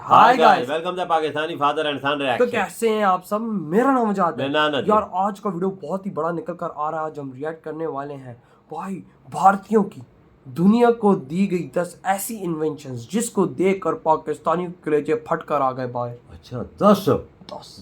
Hi guys, welcome to Pakistani father and son reaction. तो कैसे हैं आप सब। मेरा नाम आजाद है यार। आज आज का वीडियो बहुत ही बड़ा निकल कर आ रहा है। आज हम रिएक्ट करने वाले हैं भाई भारतीयों की दुनिया को दी गई 10 ऐसी इन्वेंशंस जिसको देखकर पाकिस्तानी कलेजे फट कर आ गए भाई। अच्छा 10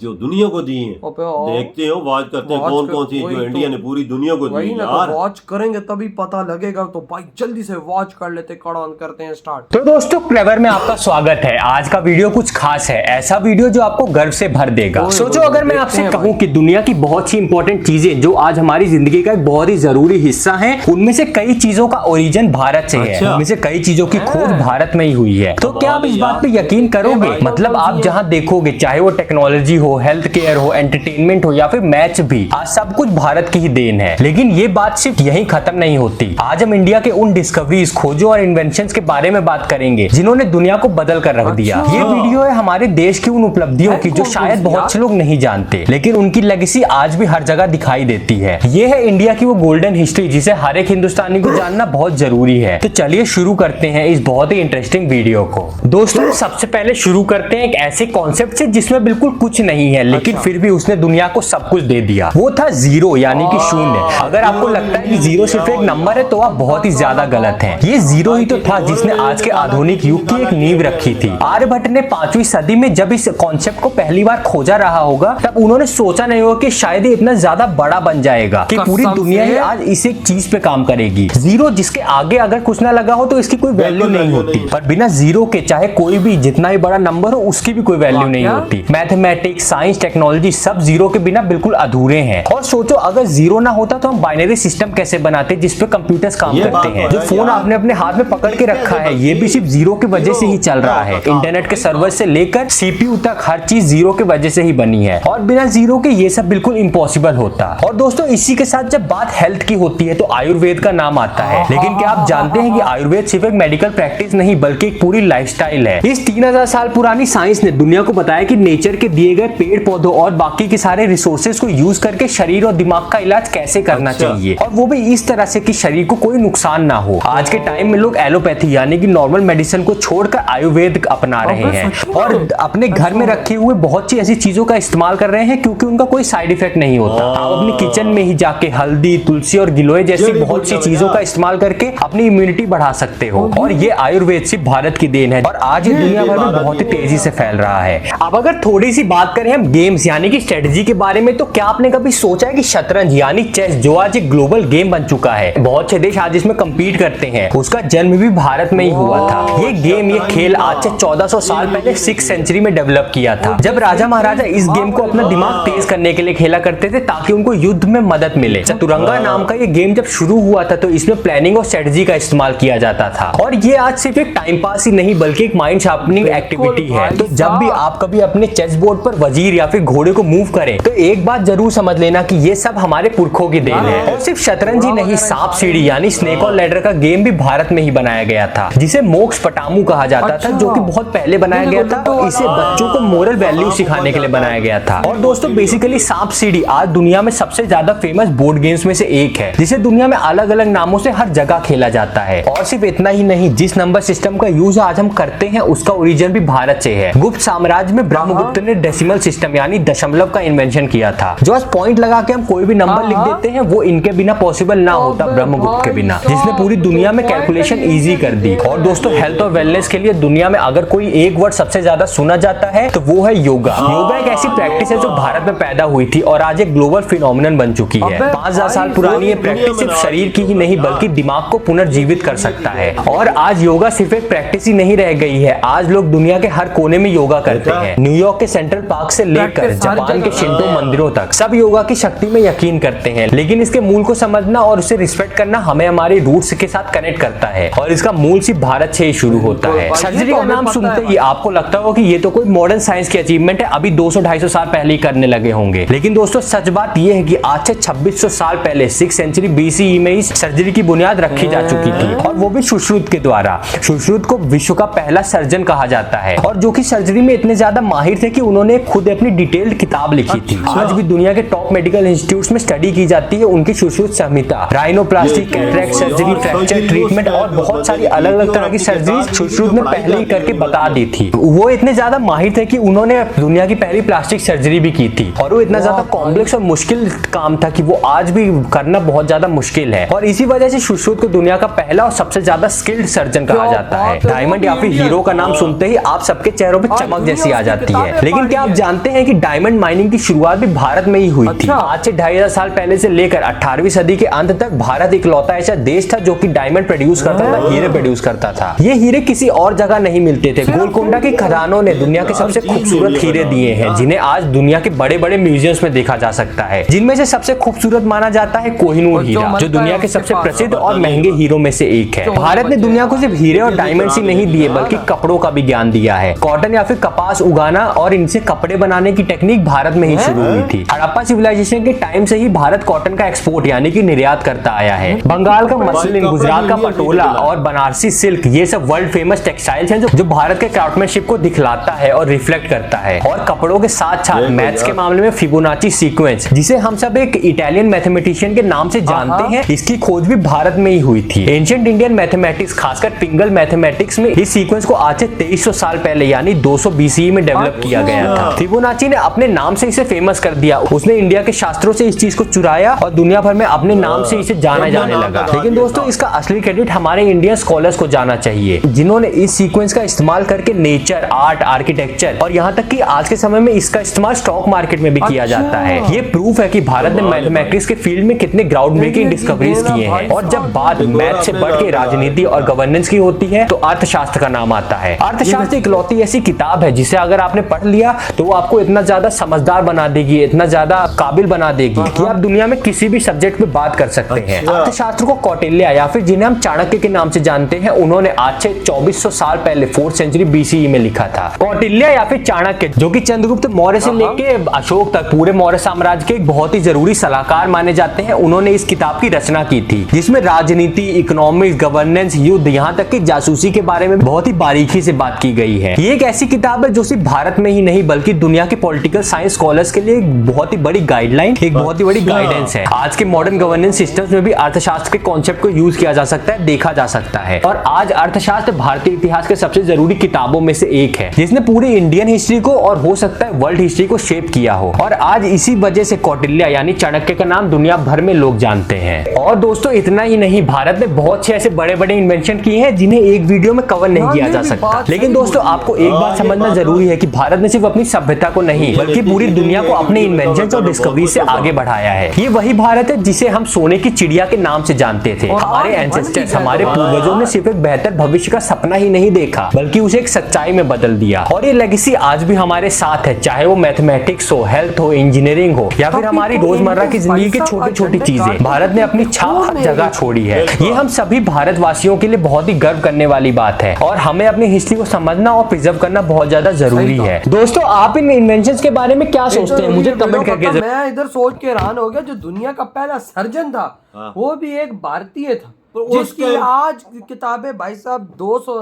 जो दुनिया को दी हैं। देखते हो वॉच करते हैं कौन कौन सी जो इंडिया ने पूरी दुनिया को दी है यार। वॉच करेंगे तभी पता लगेगा। तो भाई जल्दी से वॉच कर लेते, कड़ान करते हैं स्टार्ट। तो दोस्तों क्लेवर में आपका स्वागत है। आज का वीडियो कुछ खास है, ऐसा वीडियो जो आपको गर्व से भर देगा। सोचो अगर मैं आपसे कहूं कि दुनिया की बहुत सी इंपॉर्टेंट चीजें जो आज हमारी जिंदगी का एक बहुत ही जरूरी हिस्सा है, उनमें से कई चीजों का ओरिजिन भारत से है। उनमें से कई चीजों की खोज भारत में ही हुई है। तो क्या आप इस बात पे यकीन करोगे? मतलब आप जहां देखोगे, चाहे वो टेक्नोलॉजी हो, हेल्थ केयर हो, एंटरटेनमेंट हो या फिर मैच भी, आज सब कुछ भारत की ही देन है। लेकिन ये बात सिर्फ यहीं खत्म नहीं होती। आज हम इंडिया के उन डिस्कवरीज, खोजों और इन्वेंशंस के बारे में बात करेंगे जिन्होंने दुनिया को बदल कर रख दिया। ये वीडियो है हमारे देश की उन उपलब्धियों की जो शायद बहुत से लोग नहीं जानते, लेकिन उनकी लेगेसी आज भी हर जगह दिखाई देती है। ये है इंडिया की वो गोल्डन हिस्ट्री जिसे हर एक हिंदुस्तानी को जानना बहुत जरूरी है। तो चलिए शुरू करते हैं इस बहुत ही इंटरेस्टिंग वीडियो को। दोस्तों सबसे पहले शुरू करते हैं एक ऐसे कॉन्सेप्ट से जिसमें बिल्कुल कुछ नहीं है, लेकिन फिर भी उसने दुनिया को सब कुछ दे दिया। वो था जीरो, यानी कि शून्य। अगर आपको लगता है कि जीरो सिर्फ एक नंबर है तो आप बहुत ही ज्यादा गलत हैं। ये जीरो ही तो था जिसने आज के आधुनिक युग की एक नींव रखी थी। आर्यभट्ट ने 5वीं सदी में जब इस कॉन्सेप्ट को पहली बार खोजा रहा होगा, तब उन्होंने सोचा नहीं होगा कि शायद ये इतना ज्यादा बड़ा बन जाएगा कि पूरी दुनिया ही आज इस एक चीज पे काम करेगी। जीरो जिसके आगे अगर कुछ ना लगा हो तो इसकी कोई वैल्यू नहीं होती, पर बिना जीरो के चाहे कोई भी जितना ही बड़ा नंबर हो उसकी भी कोई वैल्यू नहीं होती। मैथमेटिक्स, साइंस, टेक्नोलॉजी सब जीरो के बिना बिल्कुल अधूरे हैं। और सोचो अगर जीरो ना होता तो हम बाइनरी सिस्टम कैसे बनाते जिसपे कंप्यूटर्स काम करते हैं। जो फोन आपने अपने हाथ में पकड़ के रखा है ये भी सिर्फ जीरो की वजह से ही चल रहा है। इंटरनेट के सर्वर से लेकर सीपीयू तक हर चीज जीरो की वजह से ही बनी है, और बिना जीरो के ये सब बिल्कुल इम्पॉसिबल होता। और दोस्तों इसी के साथ जब बात हेल्थ की होती है तो आयुर्वेद का नाम आता है। लेकिन क्या आप जानते हैं कि आयुर्वेद सिर्फ एक मेडिकल प्रैक्टिस नहीं बल्कि एक पूरी लाइफस्टाइल है। इस 3000 साल पुरानी साइंस ने दुनिया को बताया कि नेचर के दिए गए पेड़ पौधों और बाकी के सारे रिसोर्सेज को यूज करके शरीर और दिमाग का इलाज कैसे करना चाहिए, और वो भी इस तरह से कि शरीर को कोई नुकसान ना हो। आज के टाइम में लोग एलोपैथी यानी कि नॉर्मल मेडिसिन को छोड़कर आयुर्वेद अपना रहे हैं और अपने घर में रखे हुए बहुत सी ऐसी चीजों का इस्तेमाल कर रहे हैं क्योंकि उनका कोई साइड इफेक्ट नहीं होता। आप अपनी किचन में ही जाके हल्दी, तुलसी और गिलोय जैसी बहुत सी चीजों का इस्तेमाल करके अपनी इम्यूनिटी बढ़ा सकते हो। और ये आयुर्वेद सिर्फ भारत की देन है और आज ये दुनिया भर में बहुत ही तेजी से फैल रहा है। अब अगर थोड़ी सी बात करें हम गेम्स यानी कि स्ट्रेटजी के बारे में, तो क्या आपने कभी सोचा है कि शतरंज यानी चेस जो आज एक ग्लोबल गेम बन चुका है, बहुत से देश आज इसमें कम्पीट करते हैं, उसका जन्म भी भारत में ही हुआ था। ये गेम, ये खेल आज से 1400 साल पहले 6th सेंचुरी में डेवलप किया था, जब राजा महाराजा इस गेम को अपना दिमाग तेज करने के लिए खेला करते थे ताकि उनको युद्ध में मदद मिले। चतुरंगा नाम का ये गेम जब शुरू हुआ था तो इसमें प्लानिंग और स्ट्रेटजी का इस्तेमाल किया जाता था। और ये आज सिर्फ एक टाइम पास ही नहीं बल्कि एक माइंड शार्पनिंग एक्टिविटी है। तो जब भी आप कभी अपने चेस बोर्ड पर वजीर या फिर घोड़े को मूव करें तो एक बात जरूर समझ लेना कि ये सब हमारे पुरखों की देन है। और सिर्फ शतरंज ही नहीं, सांप सीढ़ी यानी स्नेक और लैडर का गेम भी भारत में ही बनाया गया था, जिसे मोक्ष पटामू कहा जाता था, जो कि बहुत पहले बनाया गया था। तो इसे बच्चों को मोरल वैल्यू सिखाने के लिए बनाया गया था। और दोस्तों बेसिकली सांप सीढ़ी आज दुनिया में सबसे ज्यादा फेमस बोर्ड गेम्स में से एक है, जिसे दुनिया में अलग अलग नामों से हर जगह खेला जाता है। और सिर्फ इतना ही नहीं, जिस नंबर सिस्टम का यूज आज हम करते हैं उसका ओरिजिन भी भारत से है। गुप्त साम्राज्य में ब्रह्मगुप्त ने डेसिमल सिस्टम यानी दशमलव का इन्वेंशन किया था, जो आज पॉइंट लगा के हम कोई भी नंबर लिख देते हैं, वो इनके बिना पॉसिबल ना होता, ब्रह्मगुप्त के बिना, जिसने पूरी दुनिया में कैलकुलेशन इजी कर दी। और दोस्तों हेल्थ और वेलनेस के लिए दुनिया में अगर कोई एक वर्ड सबसे ज्यादा सुना जाता है तो वो है योगा। योगा एक ऐसी प्रैक्टिस है जो भारत में पैदा हुई थी और आज एक ग्लोबल फिनोमिनन बन चुकी है। 5000 साल पुरानी ये प्रैक्टिस सिर्फ शरीर की ही नहीं बल्कि दिमाग को पुनर्जीवित कर सकता है। और आज योगा सिर्फ एक प्रैक्टिस ही नहीं रह गई है, आज लोग दुनिया के हर कोने में योगा करते हैं। न्यूयॉर्क के सेंट्रल पार्क से लेकर जापान के शिंटो मंदिरों तक सब योगा की शक्ति में यकीन करते हैं। लेकिन इसके मूल को समझना और उसे रिस्पेक्ट करना हमें हमारे रूट्स के साथ कनेक्ट करता है, और इसका मूल सिर्फ भारत से ही शुरू होता है। सर्जरी का नाम सुनते ही आपको लगता होगा कि ये तो कोई मॉडर्न साइंस की अचीवमेंट है, अभी 200-250 साल पहले ही करने लगे होंगे। लेकिन दोस्तों सच बात यह है कि आज से 2600 साल पहले 6th सेंचुरी BCE में इस सर्जरी की बुनियाद रखी जा चुकी थी, और वो भी सुश्रुत के द्वारा। सुश्रुत को विश्व का पहला सर्जन कहा जाता है, और जो कि सर्जरी में इतने ज्यादा माहिर थे कि उन्होंने उन्होंने खुद अपनी डिटेल्ड किताब लिखी थी। आज भी दुनिया के टॉप मेडिकल इंस्टीट्यूट्स में स्टडी की जाती है उनकी Sushruta Samhita. Rhinoplasty, cataract surgery, fracture treatment और बहुत सारी अलग अलग तरह की सर्जरी सुश्रुत ने पहले ही करके बता दी थी। वो इतने ज्यादा माहिर थे कि उन्होंने दुनिया की पहली प्लास्टिक सर्जरी भी की थी और वो इतना ज्यादा कॉम्प्लेक्स और मुश्किल काम था कि वो आज भी करना बहुत ज्यादा मुश्किल है। और इसी वजह से सुश्रुत को दुनिया का पहला और सबसे ज्यादा स्किल्ड सर्जन कहा जाता है। डायमंड या फिर हीरो का नाम सुनते ही आप सबके चेहरों पे चमक जैसी आ जाती है। लेकिन क्या आप जानते हैं कि डायमंड माइनिंग की शुरुआत भी भारत में ही हुई थी। आज से 2500 साल पहले से लेकर 18वीं सदी के अंत तक भारत इकलौता ऐसा देश था जो कि डायमंड प्रोड्यूस करता था, हीरे प्रोड्यूस करता था। ये हीरे किसी और जगह नहीं मिलते थे। गोलकोंडा की खदानों ने दुनिया के सबसे खूबसूरत हीरे दिए हैं जिन्हें आज दुनिया के बड़े बड़े म्यूजियम्स में देखा जा सकता है। जिनमें से सबसे खूबसूरत माना जाता है कोहिनूर हीरा, जो दुनिया के सबसे प्रसिद्ध और महंगे हीरों में से एक है। भारत ने दुनिया को सिर्फ हीरे और डायमंड ही नहीं दिए बल्कि कपड़ों का भी ज्ञान दिया है। कॉटन या फिर कपास उगाना और इनसे कपड़े बनाने की टेक्निक भारत में ही शुरू हुई थी। हड़प्पा सिविलाइजेशन के टाइम से ही भारत कॉटन का एक्सपोर्ट यानी कि निर्यात करता आया है। बंगाल का मसलिन, गुजरात का पटोला और बनारसी सिल्क ये सब वर्ल्ड फेमस टेक्सटाइल्स हैं जो भारत के क्राफ्टमैनशिप को दिखलाता है और रिफ्लेक्ट करता है। और कपड़ों के साथ साथ मैथ्स के मामले में फिबोनाची सीक्वेंस, जिसे हम सब एक इटालियन मैथमेटिशियन के नाम से जानते हैं, इसकी खोज भी भारत में ही हुई थी। एंशिएंट इंडियन मैथमेटिक्स, खासकर पिंगल मैथमेटिक्स में इस सीक्वेंस को आज से 2300 साल पहले यानी 200 BCE में डेवलप किया गया था। फिबोनाची ने अपने नाम से इसे फेमस कर दिया। उसने इंडिया के शास्त्रों से इस चीज को चुराया और दुनिया भर में अपने नाम से इसे जाना जाने लगा। लेकिन दोस्तों इसका असली क्रेडिट हमारे इंडियन स्कॉलर्स को जाना चाहिए, जिन्होंने इस सीक्वेंस का इस्तेमाल करके नेचर, आर्ट, आर्किटेक्चर और यहाँ तक कि आज के समय में इसका इस्तेमाल स्टॉक मार्केट में भी किया जाता है। ये प्रूफ है कि भारत ने मैथमेटिक्स के फील्ड में कितने ग्राउंड ब्रेकिंग डिस्कवरीज किए हैं। और जब बात मैथ से बढ़ के राजनीति और गवर्नेंस की होती है तो अर्थशास्त्र का नाम आता है। अर्थशास्त्र इकलौती ऐसी किताब है जिसे अगर आपने पढ़ लिया तो वो आपको इतना ज्यादा समझदार बना देगी, इतना ज्यादा काबिल बना देगी कि आप दुनिया में किसी भी सब्जेक्ट पे बात कर सकते हैं। अर्थशास्त्र को कौटिल्य या फिर जिन्हें हम चाणक्य के नाम से जानते हैं, उन्होंने आज से 2400 साल पहले 4th सेंचुरी BCE में लिखा था। कौटिल्य या फिर चाणक्य, जो कि चंद्रगुप्त मौर्य से लेके अशोक तक पूरे मौर्य साम्राज्य के एक बहुत ही जरूरी सलाहकार माने जाते हैं, उन्होंने इस किताब की रचना की थी जिसमें राजनीति, इकोनॉमिक्स, गवर्नेंस, युद्ध, यहाँ तक कि जासूसी के बारे में बहुत ही बारीकी से बात की गई है। ये एक ऐसी किताब है जो सिर्फ भारत में ही नहीं बल्कि दुनिया के पॉलिटिकल साइंस स्कॉलर्स के लिए एक बहुत ही बड़ी गाइडलाइन, एक बहुत ही बड़ी गाइडेंस है। आज के मॉडर्न गवर्नेंस सिस्टम्स में भी अर्थशास्त्र के कॉन्सेप्ट को यूज किया जा सकता है, देखा जा सकता है। और आज अर्थशास्त्र भारतीय इतिहास के सबसे जरूरी किताबों में से एक है जिसने पूरी इंडियन हिस्ट्री को और हो सकता है वर्ल्ड हिस्ट्री को शेप किया हो। और आज इसी वजह से कौटिल्य यानी चाणक्य का नाम दुनिया भर में लोग जानते हैं। और दोस्तों इतना ही नहीं, भारत ने बहुत से ऐसे बड़े बड़े इन्वेंशन किए हैं जिन्हें एक वीडियो में कवर नहीं किया जा सकता। लेकिन दोस्तों आपको एक बात समझना जरूरी है कि भारत ने सिर्फ अपनी सभ्यता को नहीं बल्कि पूरी दुनिया को अपने इन्वेंशन और डिस्कवरी से आगे बढ़ाया है। ये वही भारत है जिसे हम सोने की चिड़िया के नाम से जानते थे। हमारे एंसेस्टर्स, हमारे पूर्वजों ने सिर्फ एक बेहतर भविष्य का सपना ही नहीं देखा बल्कि उसे एक सच्चाई में बदल दिया। और ये लेगेसी आज भी हमारे साथ है, चाहे वो मैथमेटिक्स हो, हेल्थ हो, इंजीनियरिंग हो या फिर हमारी रोजमर्रा की जिंदगी की छोटी छोटी चीजें। भारत ने अपनी छाप हर जगह छोड़ी है। ये हम सभी भारतवासियों के लिए बहुत ही गर्व करने वाली बात है और हमें अपनी हिस्ट्री को समझना और प्रिजर्व करना बहुत ज्यादा जरूरी है। दोस्तों आप इन इन्वेंशंस के बारे में क्या सोचते हैं, मुझे कमेंट करके। मैं इधर सोच के हैरान हो गया, जो दुनिया का पहला सर्जन था वो भी एक भारतीय था, जिसकी आज किताबें भाई साहब 200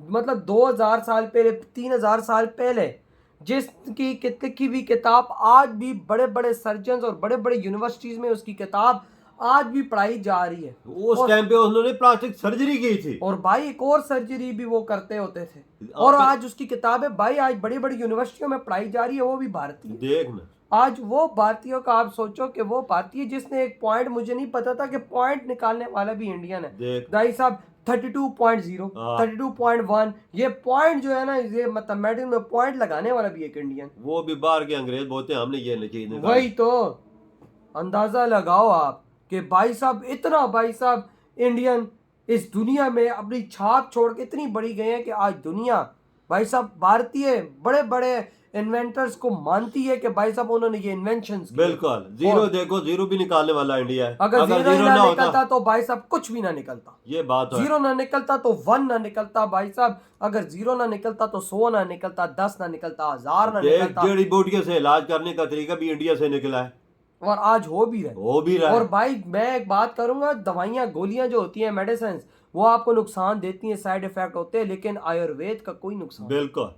मतलब 2000 साल पहले, 3000 साल पहले जिसकी की भी किताब आज भी बड़े बड़े सर्जन और बड़े बड़े यूनिवर्सिटीज में उसकी किताब आज भी पढ़ाई जा रही है। उस टाइम पे उन्होंने प्लास्टिक सर्जरी की थी और भाई एक और सर्जरी भी वो करते होते थे और आज उसकी किताबें भाई आज बड़ी बड़ी यूनिवर्सिटियों में पढ़ाई जा रही है, वो भी भारतीय। देखना आज वो भारतीयों का आप सोचो कि वो भारतीय जिसने एक पॉइंट, मुझे नहीं पता था कि पॉइंट निकालने वाला भी इंडियन है भाई साहब। 32.0 32.1 ये पॉइंट जो है ना, ये मैथमेटिक्स में पॉइंट लगाने वाला भी एक इंडियन। वो भी बाहर के अंग्रेज बोलते हैं हमने ये नहीं। वही तो अंदाजा लगाओ आप कि भाई साहब इतना भाई साहब इंडियन इस दुनिया में अपनी छाप छोड़ के इतनी बड़ी गए हैं कि आज दुनिया भाई साहब भारतीय बड़े बड़े इन्वेंटर्स को मानती है कि भाई साहब उन्होंने ये इन्वेंशंस किए। बिल्कुल जीरो देखो, जीरो भी निकालने वाला इंडिया है। अगर जीरो ना निकलता तो भाई साहब कुछ भी ना निकलता। ये बात है। जीरो ना निकलता तो 1 ना निकलता भाई साहब, अगर जीरो ना निकलता तो 100 ना निकलता, 10 ना निकलता, 1000 ना निकलता। जड़ी बूटियों से इलाज करने का तरीका भी इंडिया से निकला है और आज हो भी रहा है। और भाई मैं एक बात करूंगा, दवाइयाँ गोलियां जो होती है मेडिसिन, वो आपको नुकसान देती है, साइड इफेक्ट होते हैं, लेकिन आयुर्वेद का कोई नुकसान। बिल्कुल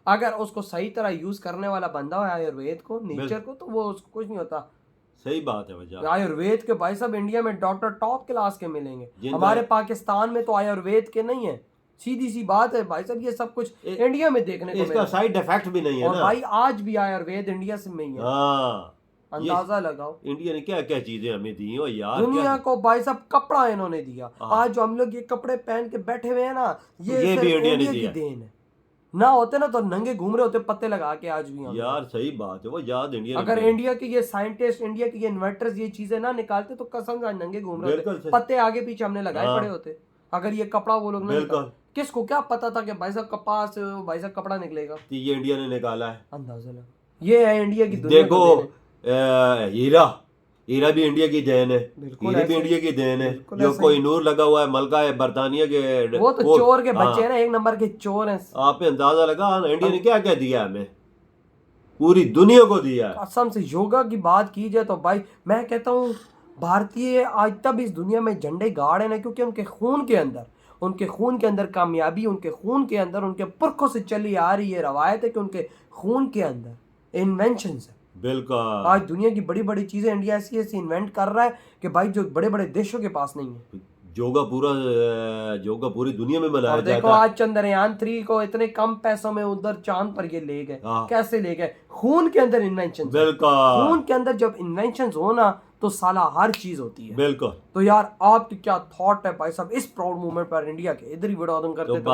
अगर उसको सही तरह यूज करने वाला बंदा हो आयुर्वेद को, नेचर को, तो वो उसको कुछ नहीं होता। सही बात है वजह। आयुर्वेद के भाई साहब इंडिया में डॉक्टर टॉप क्लास के मिलेंगे, हमारे पाकिस्तान में तो आयुर्वेद के नहीं है। सीधी सी बात है भाई साहब, ये सब कुछ इंडिया में देखने को इसका साइड इफेक्ट भी नहीं है और ना भाई आज भी आयुर्वेद इंडिया से में ही है। हाँ, अंदाजा लगाओ इंडिया ने क्या क्या चीजें हमें दी हो यार। दुनिया को भाई साहब कपड़ा इन्होंने दिया। आज जो हम लोग ये कपड़े पहन के बैठे हुए हैं ना, ये भी इंडिया ने की दिया। देन है। ना होते ना तो नंगे घूम रहे होते पत्ते लगा के आज भी हम यार। सही बात है वो याद इंडिया। अगर इंडिया के ये साइंटिस्ट, इंडिया के ये इन्वेंटर्स ये चीजें ना निकालते तो कसम से आज नंगे घूम रहे होते, पत्ते आगे पीछे हमने लगाए पड़े होते। अगर ये कपड़ा वो लोग नहीं, किसको क्या पता था कि भाई साहब कपास से भाई साहब कपड़ा निकलेगा। ये इंडिया ने निकाला है, अंदाजा लगा। ये है इंडिया की दुनिया। देखो हीरा भी इंडिया की देन है, हीरे भी इंडिया की देन है। जो कोई नूर लगा हुआ है मलका है बरतानिया के, वो तो चोर के बच्चे हैं ना, एक नंबर के चोर हैं। आप पे अंदाजा लगा इंडिया ने क्या क्या दिया हमें, पूरी दुनिया को दिया है। कसम से योगा की बात की जाए तो भाई मैं कहता हूँ भारतीय आज तब इस दुनिया में झंडे गाड़े ना, क्योंकि उनके खून के अंदर कामयाबी, उनके खून के अंदर उनके पुरखों से चली आ रही है रवायत है कि उनके खून के अंदर इन्वेंशंस है। बिल्कुल आज दुनिया की बड़ी बड़ी चीजें इंडिया ऐसी ऐसी इन्वेंट कर रहा है कि भाई जो बड़े बड़े देशों के पास नहीं है। योगा पूरी दुनिया में मनाया जाता है। देखो आज चंद्रयान 3 को इतने कम पैसों में उधर चांद पर ये ले गए, कैसे ले गए? खून के अंदर इन्वेंशन। बिल्कुल, खून के अंदर जब इन्वेंशन हो ना तो साला हर चीज होती है। बिल्कुल। तो यार आपकी क्या थॉट है भाई साहब इस प्राउड मूवमेंट पर इंडिया के? इधर ही वीडियो खत्म करते हैं।